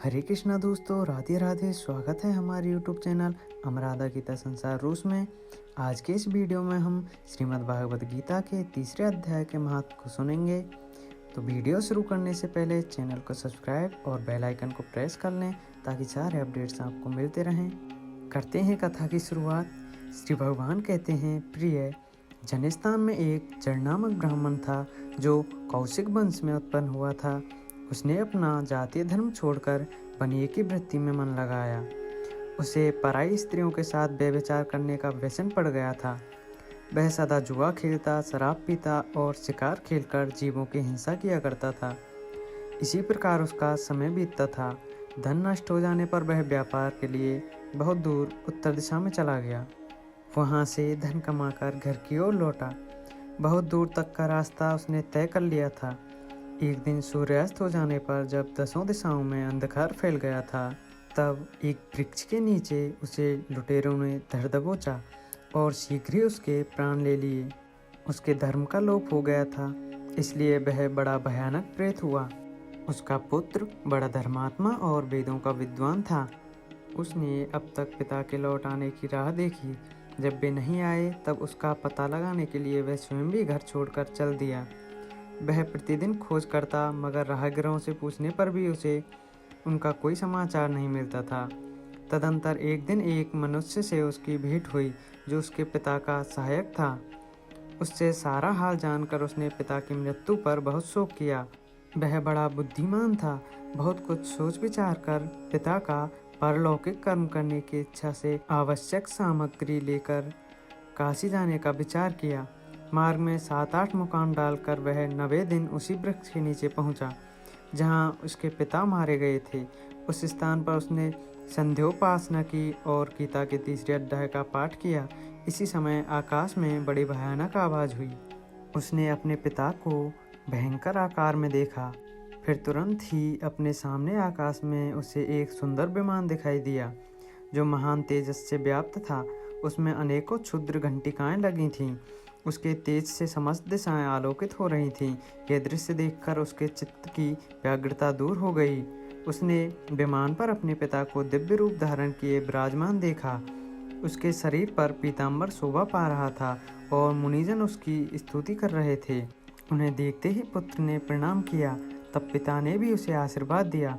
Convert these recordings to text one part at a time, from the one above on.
हरे कृष्णा दोस्तों, राधे राधे। स्वागत है हमारे यूट्यूब चैनल अनुराधा गीता संसार रूस में। आज के इस वीडियो में हम श्रीमद् भागवत गीता के तीसरे अध्याय के महत्व को सुनेंगे। तो वीडियो शुरू करने से पहले चैनल को सब्सक्राइब और बेल आइकन को प्रेस कर लें ताकि सारे अपडेट्स आपको मिलते रहें। करते हैं कथा की शुरुआत। श्री भगवान कहते हैं, प्रिय जनिस्तान में एक जड़ नामक ब्राह्मण था जो कौशिक वंश में उत्पन्न हुआ था। उसने अपना जातीय धर्म छोड़कर बनिए की वृत्ति में मन लगाया। उसे पराई स्त्रियों के साथ व्यभिचार करने का व्यसन पड़ गया था। वह सदा जुआ खेलता, शराब पीता और शिकार खेलकर जीवों की हिंसा किया करता था। इसी प्रकार उसका समय बीतता था। धन नष्ट हो जाने पर वह व्यापार के लिए बहुत दूर उत्तर दिशा में चला गया। वहाँ से धन कमाकर घर की ओर लौटा। बहुत दूर तक का रास्ता उसने तय कर लिया था। एक दिन सूर्यास्त हो जाने पर जब दसों दिशाओं में अंधकार फैल गया था, तब एक वृक्ष के नीचे उसे लुटेरों ने धर दबोचा और शीघ्र ही उसके प्राण ले लिए। उसके धर्म का लोप हो गया था, इसलिए वह बड़ा भयानक प्रेत हुआ। उसका पुत्र बड़ा धर्मात्मा और वेदों का विद्वान था। उसने अब तक पिता के लौट आने की राह देखी। जब वे नहीं आए, तब उसका पता लगाने के लिए वह स्वयं भी घर छोड़कर चल दिया। वह प्रतिदिन खोज करता, मगर राहगीरों से पूछने पर भी उसे उनका कोई समाचार नहीं मिलता था। तदंतर एक दिन एक मनुष्य से उसकी भेंट हुई जो उसके पिता का सहायक था। उससे सारा हाल जानकर उसने पिता की मृत्यु पर बहुत शोक किया। वह बड़ा बुद्धिमान था। बहुत कुछ सोच विचार कर पिता का परलौकिक कर्म करने की इच्छा से आवश्यक सामग्री लेकर काशी जाने का विचार किया। मार्ग में 7-8 मुकाम डालकर वह 9वें दिन उसी वृक्ष के नीचे पहुंचा जहां उसके पिता मारे गए थे। उस स्थान पर उसने संध्योपासना की और गीता के तीसरे अध्याय का पाठ किया। इसी समय आकाश में बड़ी भयानक आवाज हुई। उसने अपने पिता को भयंकर आकार में देखा। फिर तुरंत ही अपने सामने आकाश में उसे एक सुंदर विमान दिखाई दिया जो महान तेजस से व्याप्त था। उसमें अनेकों क्षुद्र घंटिकाएं लगी थीं। उसके तेज से समस्त दिशाएं आलोकित हो रही थीं। यह दृश्य देखकर उसके चित्त की व्याग्रता दूर हो गई। उसने विमान पर अपने पिता को दिव्य रूप धारण किए विराजमान देखा। उसके शरीर पर पीताम्बर शोभा पा रहा था और मुनिजन उसकी स्तुति कर रहे थे। उन्हें देखते ही पुत्र ने प्रणाम किया। तब पिता ने भी उसे आशीर्वाद दिया।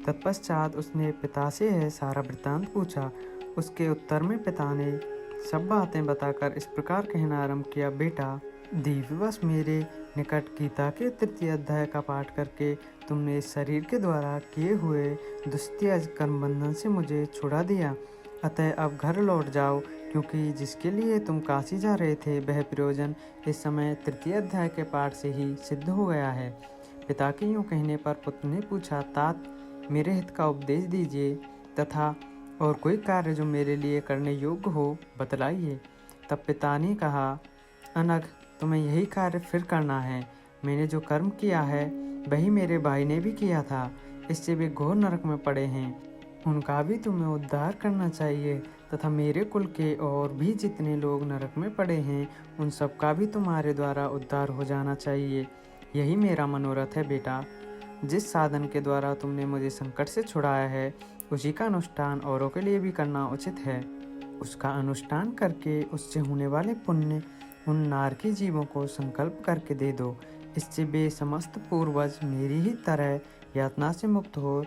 तत्पश्चात उसने पिता से यह सारा वृत्तांत पूछा। उसके उत्तर में पिता ने सब बातें बताकर इस प्रकार कहना आरंभ किया, बेटा, दिव्यवश मेरे निकट गीता के तृतीय अध्याय का पाठ करके तुमने इस शरीर के द्वारा किए हुए दुस्त्यज कर्म बंधन से मुझे छुड़ा दिया। अतः अब घर लौट जाओ, क्योंकि जिसके लिए तुम काशी जा रहे थे वह प्रयोजन इस समय तृतीय अध्याय के पाठ से ही सिद्ध हो गया है। पिता के यूँ कहने पर पुत्र ने पूछा, तात, मेरे हित का उपदेश दीजिए तथा और कोई कार्य जो मेरे लिए करने योग्य हो बतलाइए। तब पिता ने कहा, अनघ, तुम्हें यही कार्य फिर करना है। मैंने जो कर्म किया है वही मेरे भाई ने भी किया था। इससे वे घोर नरक में पड़े हैं। उनका भी तुम्हें उद्धार करना चाहिए तथा मेरे कुल के और भी जितने लोग नरक में पड़े हैं उन सब का भी तुम्हारे द्वारा उद्धार हो जाना चाहिए। यही मेरा मनोरथ है बेटा। जिस साधन के द्वारा तुमने मुझे संकट से छुड़ाया है उसी का अनुष्ठान औरों के लिए भी करना उचित है। उसका अनुष्ठान करके उससे होने वाले पुण्य उन नारकी जीवों को संकल्प करके दे दो। इससे वे समस्त पूर्वज मेरी ही तरह यातना से मुक्त हो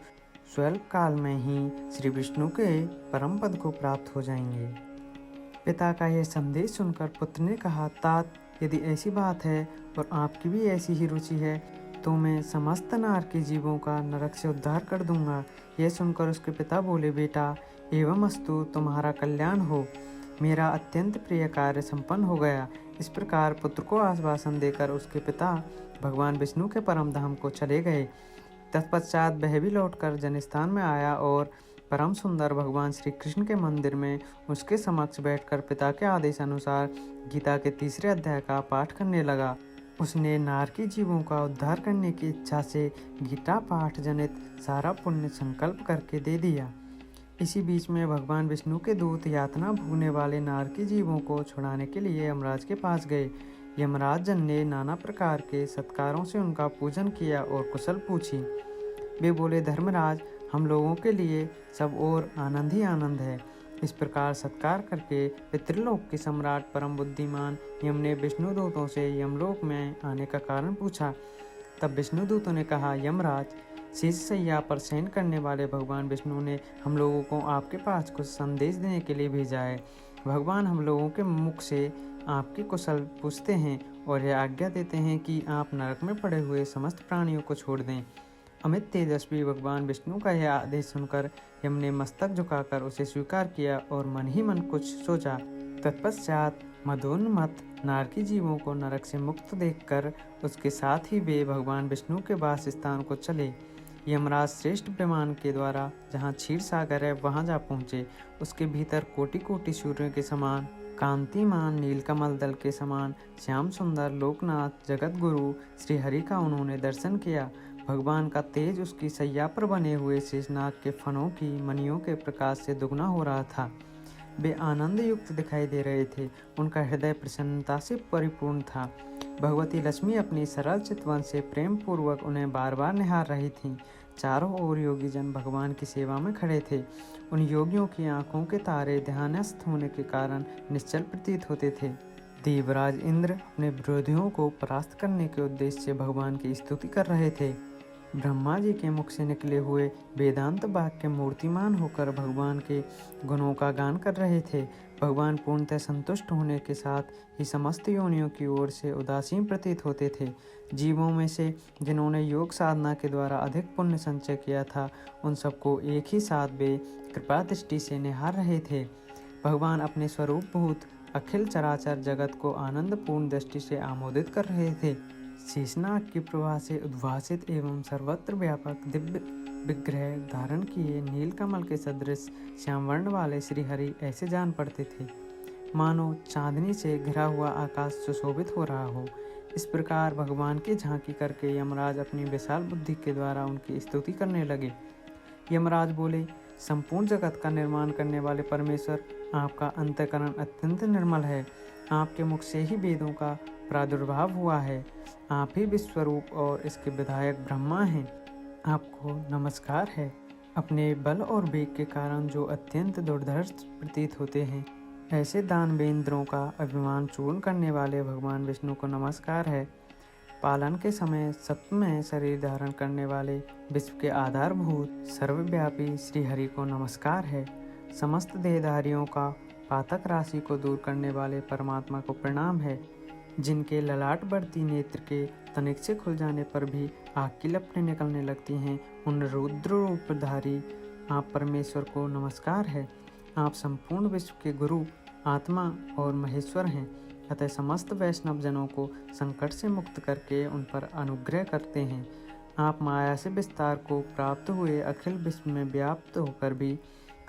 स्वल्प काल में ही श्री विष्णु के परम पद को प्राप्त हो जाएंगे। पिता का यह संदेश सुनकर पुत्र ने कहा, तात, यदि ऐसी बात है और आपकी भी ऐसी ही रुचि है तो मैं समस्त नारकी जीवों का नरक से उद्धार कर दूंगा। यह सुनकर उसके पिता बोले, बेटा, एवं अस्तु, तुम्हारा कल्याण हो। मेरा अत्यंत प्रिय कार्य संपन्न हो गया। इस प्रकार पुत्र को आश्वासन देकर उसके पिता भगवान विष्णु के परम धाम को चले गए। तत्पश्चात वह भी लौटकर जनिस्थान में आया और परम सुंदर भगवान श्री कृष्ण के मंदिर में उसके समक्ष बैठकर पिता के आदेश अनुसार गीता के तीसरे अध्याय का पाठ करने लगा। उसने नारकी जीवों का उद्धार करने की इच्छा से गीता पाठ जनित सारा पुण्य संकल्प करके दे दिया। इसी बीच में भगवान विष्णु के दूत यातना भोगने वाले नारकी जीवों को छुड़ाने के लिए यमराज के पास गए। यमराज जन ने नाना प्रकार के सत्कारों से उनका पूजन किया और कुशल पूछी। वे बोले, धर्मराज, हम लोगों के लिए सब और आनंद ही आनंद है। इस प्रकार सत्कार करके पितृलोक के सम्राट परम बुद्धिमान यम ने विष्णुदूतों से यमलोक में आने का कारण पूछा। तब विष्णुदूतों ने कहा, यमराज, शीशशैया पर शयन करने वाले भगवान विष्णु ने हम लोगों को आपके पास कुछ संदेश देने के लिए भेजा है। भगवान हम लोगों के मुख से आपकी कुशल पूछते हैं और यह आज्ञा देते हैं कि आप नरक में पड़े हुए समस्त प्राणियों को छोड़ दें। अमित तेजस्वी भगवान विष्णु का यह आदेश सुनकर यम ने मस्तक झुकाकर उसे स्वीकार किया और मन ही मन कुछ सोचा। तत्पश्चात मदोन्मत्त नारकी जीवों को नरक से मुक्त देखकर उसके साथ ही वे भगवान विष्णु के वास स्थान को चले। यमराज श्रेष्ठ विमान के द्वारा जहाँ क्षीर सागर है वहाँ जा पहुँचे। उसके भीतर कोटि कोटि सूर्यों के समान कांतिमान नीलकमल दल के समान श्याम सुंदर लोकनाथ जगत गुरु श्री हरि का उन्होंने दर्शन किया। भगवान का तेज उसकी सैया पर बने हुए शेषनाग के फनों की मणियों के प्रकाश से दुगना हो रहा था। वे आनंद युक्त दिखाई दे रहे थे। उनका हृदय प्रसन्नता से परिपूर्ण था। भगवती लक्ष्मी अपनी सरल चितवन से प्रेम पूर्वक उन्हें बार बार निहार रही थीं। चारों ओर योगी जन भगवान की सेवा में खड़े थे। उन योगियों की आंखों के तारे ध्यानस्थ होने के कारण निश्चल प्रतीत होते थे। देवराज इंद्र अपने विरोधियों को परास्त करने के उद्देश्य से भगवान की स्तुति कर रहे थे। ब्रह्मा जी के मुख से निकले हुए वेदांत वाक्य मूर्तिमान होकर भगवान के गुणों का गान कर रहे थे। भगवान पूर्णतः संतुष्ट होने के साथ ही समस्त योनियों की ओर से उदासीन प्रतीत होते थे। जीवों में से जिन्होंने योग साधना के द्वारा अधिक पुण्य संचय किया था, उन सबको एक ही साथ वे कृपा दृष्टि से निहार रहे थे। भगवान अपने स्वरूप भूत अखिल चराचर जगत को आनंद पूर्ण दृष्टि से आमोदित कर रहे थे। शेषनाग की प्रभा से उद्भासित एवं सर्वत्र व्यापक दिव्य विग्रह धारण किए नीलकमल के सदृश श्याम वर्ण वाले श्री हरि ऐसे जान पड़ते थे मानो चांदनी से घिरा हुआ आकाश सुशोभित हो रहा हो। इस प्रकार भगवान की झांकी करके यमराज अपनी विशाल बुद्धि के द्वारा उनकी स्तुति करने लगे। यमराज बोले, संपूर्ण जगत का निर्माण करने वाले परमेश्वर, आपका अंतःकरण अत्यंत निर्मल है। आपके मुख से ही वेदों का प्रादुर्भाव हुआ है। आप ही विश्वरूप और इसके विधायक ब्रह्मा हैं। आपको नमस्कार है। अपने बल और वेग के कारण जो अत्यंत दुर्धर्ष प्रतीत होते हैं, ऐसे दानवेंद्रों का अभिमान चूर्ण करने वाले भगवान विष्णु को नमस्कार है। पालन के समय सत्वमय शरीर धारण करने वाले विश्व के आधारभूत सर्वव्यापी श्री हरि को नमस्कार है। समस्त देहधारियों का पातक राशि को दूर करने वाले परमात्मा को प्रणाम है। जिनके ललाट बढ़ती नेत्र के तनिक से खुल जाने पर भी आग की लपटें निकलने लगती हैं, उन रुद्र रूपधारी आप परमेश्वर को नमस्कार है। आप संपूर्ण विश्व के गुरु, आत्मा और महेश्वर हैं। अतः समस्त वैष्णव जनों को संकट से मुक्त करके उन पर अनुग्रह करते हैं। आप माया से विस्तार को प्राप्त हुए अखिल विश्व में व्याप्त होकर भी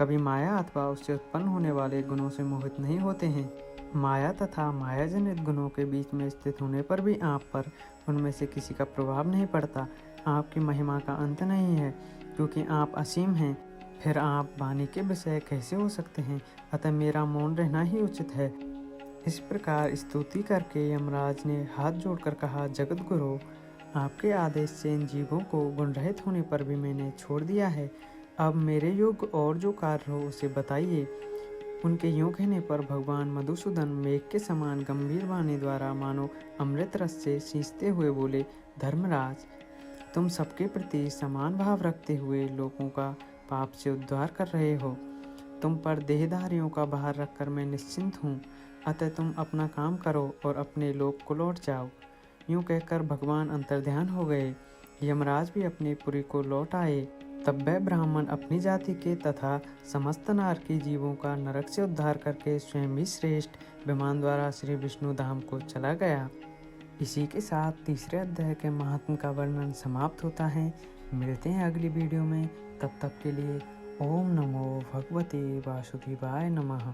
कभी माया अथवा उससे उत्पन्न होने वाले गुणों से मोहित नहीं होते हैं। माया तथा माया जनित गुणों के बीच में स्थित होने पर भी आप पर उनमें से किसी का प्रभाव नहीं पड़ता। आपकी महिमा का अंत नहीं है, क्योंकि आप असीम हैं। फिर आप वाणी के विषय कैसे हो सकते हैं? अतः मेरा मौन रहना ही उचित है। इस प्रकार स्तुति करके यमराज ने हाथ जोड़कर कहा, जगत गुरु, आपके आदेश से इन जीवों को गुण रहित होने पर भी मैंने छोड़ दिया है। अब मेरे योग्य और जो कार्य हो उसे बताइए। उनके यूं कहने पर भगवान मधुसूदन मेघ के समान गंभीर वाणी द्वारा मानो अमृत रस से सींचते हुए बोले, धर्मराज, तुम सबके प्रति समान भाव रखते हुए लोगों का पाप से उद्धार कर रहे हो। तुम पर देहधारियों का भार रखकर मैं निश्चिंत हूँ। अतः तुम अपना काम करो और अपने लोक को लौट जाओ। यूं कहकर भगवान अंतर्ध्यान हो गए। यमराज भी अपनी पुरी को लौट आए। तब वह ब्राह्मण अपनी जाति के तथा समस्त नारकी जीवों का नरक से उद्धार करके स्वयं ही श्रेष्ठ विमान द्वारा श्री विष्णु धाम को चला गया। इसी के साथ तीसरे अध्याय के महात्म का वर्णन समाप्त होता है। मिलते हैं अगली वीडियो में। तब तक के लिए ओम नमो भगवते वासुदेवाय नमः।